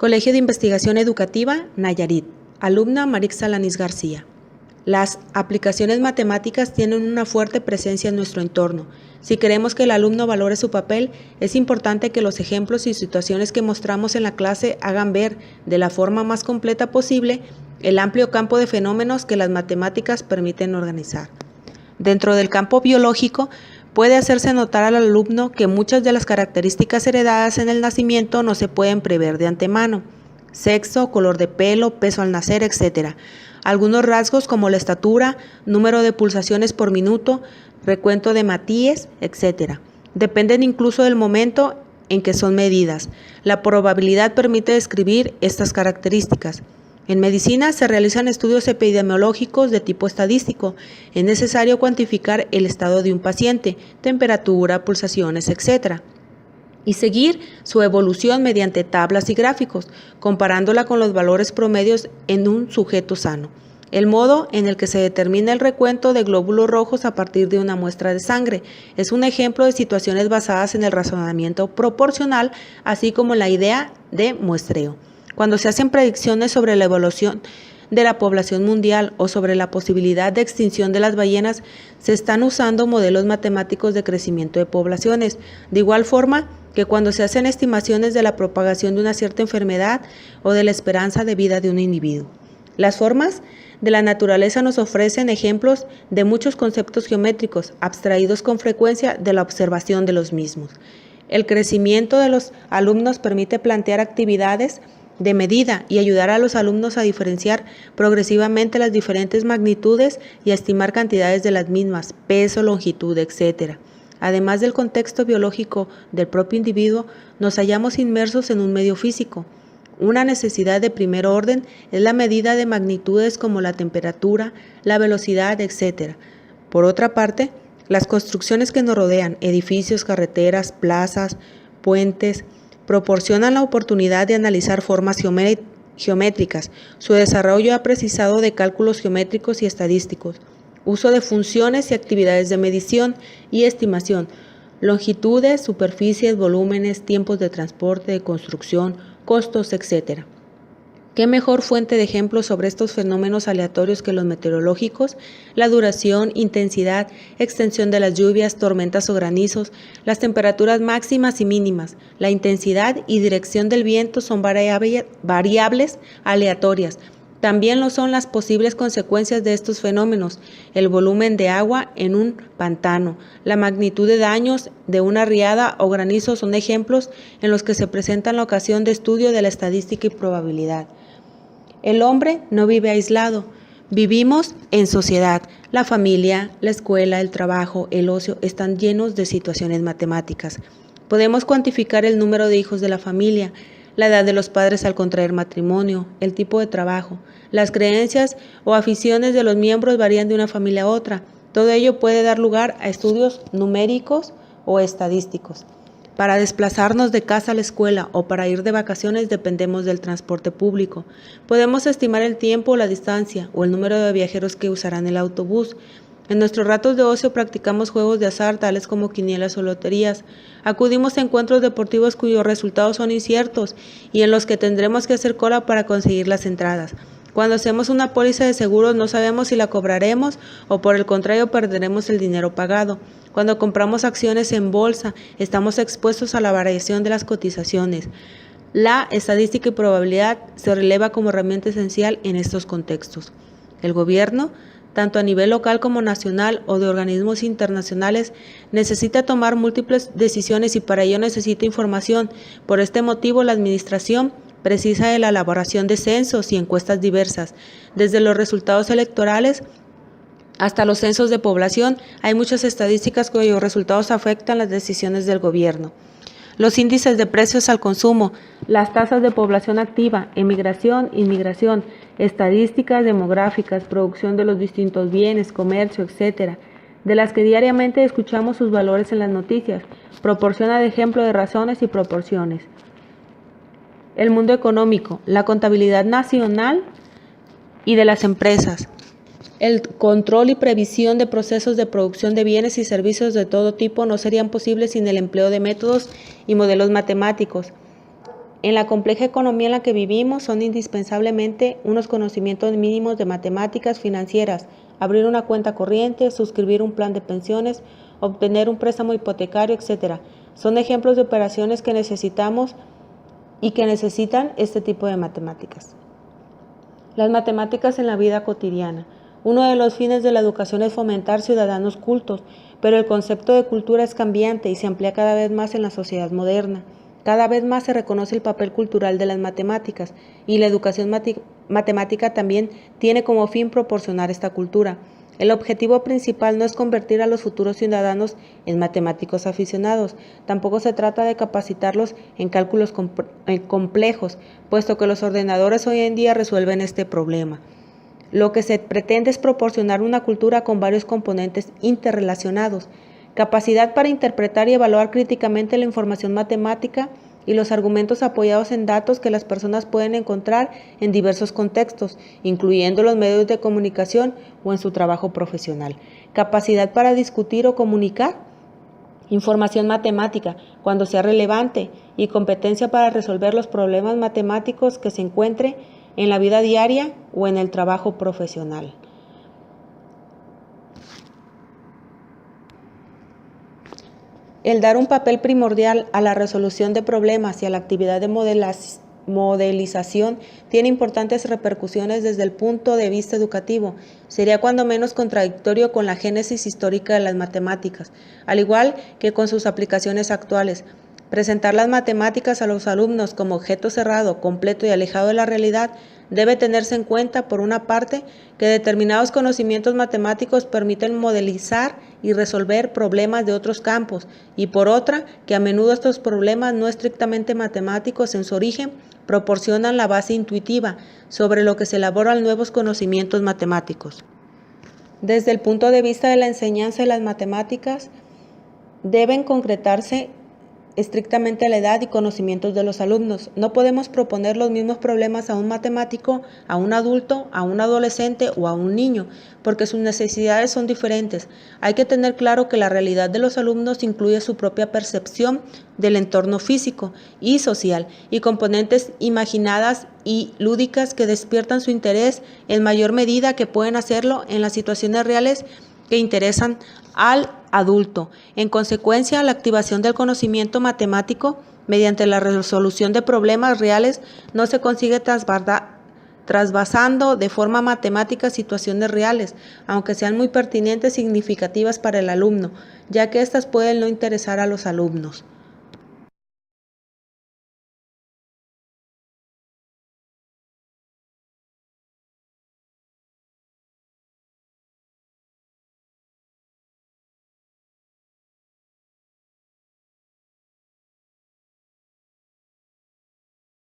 Colegio de Investigación Educativa, Nayarit. Alumna Marixa Lanis García. Las aplicaciones matemáticas tienen una fuerte presencia en nuestro entorno. Si queremos que el alumno valore su papel, es importante que los ejemplos y situaciones que mostramos en la clase hagan ver, de la forma más completa posible, el amplio campo de fenómenos que las matemáticas permiten organizar. Dentro del campo biológico, puede hacerse notar al alumno que muchas de las características heredadas en el nacimiento no se pueden prever de antemano: sexo, color de pelo, peso al nacer, etc. Algunos rasgos como la estatura, número de pulsaciones por minuto, recuento de Matías, etc. dependen incluso del momento en que son medidas. La probabilidad permite describir estas características. En medicina se realizan estudios epidemiológicos de tipo estadístico. Es necesario cuantificar el estado de un paciente, temperatura, pulsaciones, etc. y seguir su evolución mediante tablas y gráficos, comparándola con los valores promedios en un sujeto sano. El modo en el que se determina el recuento de glóbulos rojos a partir de una muestra de sangre es un ejemplo de situaciones basadas en el razonamiento proporcional, así como la idea de muestreo. Cuando se hacen predicciones sobre la evolución de la población mundial o sobre la posibilidad de extinción de las ballenas, se están usando modelos matemáticos de crecimiento de poblaciones, de igual forma que cuando se hacen estimaciones de la propagación de una cierta enfermedad o de la esperanza de vida de un individuo. Las formas de la naturaleza nos ofrecen ejemplos de muchos conceptos geométricos, abstraídos con frecuencia de la observación de los mismos. El crecimiento de los alumnos permite plantear actividades de medida y ayudar a los alumnos a diferenciar progresivamente las diferentes magnitudes y a estimar cantidades de las mismas, peso, longitud, etc. Además del contexto biológico del propio individuo, nos hallamos inmersos en un medio físico. Una necesidad de primer orden es la medida de magnitudes como la temperatura, la velocidad, etc. Por otra parte, las construcciones que nos rodean, edificios, carreteras, plazas, puentes, proporcionan la oportunidad de analizar formas geométricas. Su desarrollo ha precisado de cálculos geométricos y estadísticos, uso de funciones y actividades de medición y estimación, longitudes, superficies, volúmenes, tiempos de transporte, de construcción, costos, etc. ¿Qué mejor fuente de ejemplos sobre estos fenómenos aleatorios que los meteorológicos? La duración, intensidad, extensión de las lluvias, tormentas o granizos, las temperaturas máximas y mínimas, la intensidad y dirección del viento son variables aleatorias. También lo son las posibles consecuencias de estos fenómenos: el volumen de agua en un pantano, la magnitud de daños de una riada o granizo son ejemplos en los que se presenta la ocasión de estudio de la estadística y probabilidad. El hombre no vive aislado, vivimos en sociedad. La familia, la escuela, el trabajo, el ocio están llenos de situaciones matemáticas. Podemos cuantificar el número de hijos de la familia, la edad de los padres al contraer matrimonio, el tipo de trabajo. Las creencias o aficiones de los miembros varían de una familia a otra. Todo ello puede dar lugar a estudios numéricos o estadísticos. Para desplazarnos de casa a la escuela o para ir de vacaciones dependemos del transporte público. Podemos estimar el tiempo, la distancia o el número de viajeros que usarán el autobús. En nuestros ratos de ocio practicamos juegos de azar tales como quinielas o loterías. Acudimos a encuentros deportivos cuyos resultados son inciertos y en los que tendremos que hacer cola para conseguir las entradas. Cuando hacemos una póliza de seguros no sabemos si la cobraremos o por el contrario perderemos el dinero pagado. Cuando compramos acciones en bolsa estamos expuestos a la variación de las cotizaciones. La estadística y probabilidad se releva como herramienta esencial en estos contextos. El gobierno, tanto a nivel local como nacional o de organismos internacionales, necesita tomar múltiples decisiones y para ello necesita información. Por este motivo, la administración precisa de la elaboración de censos y encuestas diversas. Desde los resultados electorales hasta los censos de población, hay muchas estadísticas cuyos resultados afectan las decisiones del gobierno. Los índices de precios al consumo, las tasas de población activa, emigración, inmigración, estadísticas demográficas, producción de los distintos bienes, comercio, etc., de las que diariamente escuchamos sus valores en las noticias, proporciona de ejemplo de razones y proporciones. El mundo económico, la contabilidad nacional y de las empresas, el control y previsión de procesos de producción de bienes y servicios de todo tipo no serían posibles sin el empleo de métodos y modelos matemáticos. En la compleja economía en la que vivimos son indispensablemente unos conocimientos mínimos de matemáticas financieras, abrir una cuenta corriente, suscribir un plan de pensiones, obtener un préstamo hipotecario, etc. Son ejemplos de operaciones que necesitamos y que necesitan este tipo de matemáticas. Las matemáticas en la vida cotidiana. Uno de los fines de la educación es fomentar ciudadanos cultos, pero el concepto de cultura es cambiante y se amplía cada vez más en la sociedad moderna. Cada vez más se reconoce el papel cultural de las matemáticas y la educación matemática también tiene como fin proporcionar esta cultura. El objetivo principal no es convertir a los futuros ciudadanos en matemáticos aficionados, tampoco se trata de capacitarlos en cálculos complejos, puesto que los ordenadores hoy en día resuelven este problema. Lo que se pretende es proporcionar una cultura con varios componentes interrelacionados, capacidad para interpretar y evaluar críticamente la información matemática y los argumentos apoyados en datos que las personas pueden encontrar en diversos contextos, incluyendo los medios de comunicación o en su trabajo profesional. Capacidad para discutir o comunicar información matemática cuando sea relevante y competencia para resolver los problemas matemáticos que se encuentre en la vida diaria o en el trabajo profesional. El dar un papel primordial a la resolución de problemas y a la actividad de modelización tiene importantes repercusiones desde el punto de vista educativo. Sería cuando menos contradictorio con la génesis histórica de las matemáticas, al igual que con sus aplicaciones actuales. Presentar las matemáticas a los alumnos como objeto cerrado, completo y alejado de la realidad debe tenerse en cuenta, por una parte, que determinados conocimientos matemáticos permiten modelizar y resolver problemas de otros campos, y por otra, que a menudo estos problemas no estrictamente matemáticos en su origen proporcionan la base intuitiva sobre lo que se elaboran nuevos conocimientos matemáticos. Desde el punto de vista de la enseñanza de las matemáticas, deben concretarse estrictamente la edad y conocimientos de los alumnos. No podemos proponer los mismos problemas a un matemático, a un adulto, a un adolescente o a un niño, porque sus necesidades son diferentes. Hay que tener claro que la realidad de los alumnos incluye su propia percepción del entorno físico y social y componentes imaginadas y lúdicas que despiertan su interés en mayor medida que pueden hacerlo en las situaciones reales que interesan al adulto. En consecuencia, la activación del conocimiento matemático mediante la resolución de problemas reales no se consigue trasvasando de forma matemática situaciones reales, aunque sean muy pertinentes y significativas para el alumno, ya que éstas pueden no interesar a los alumnos.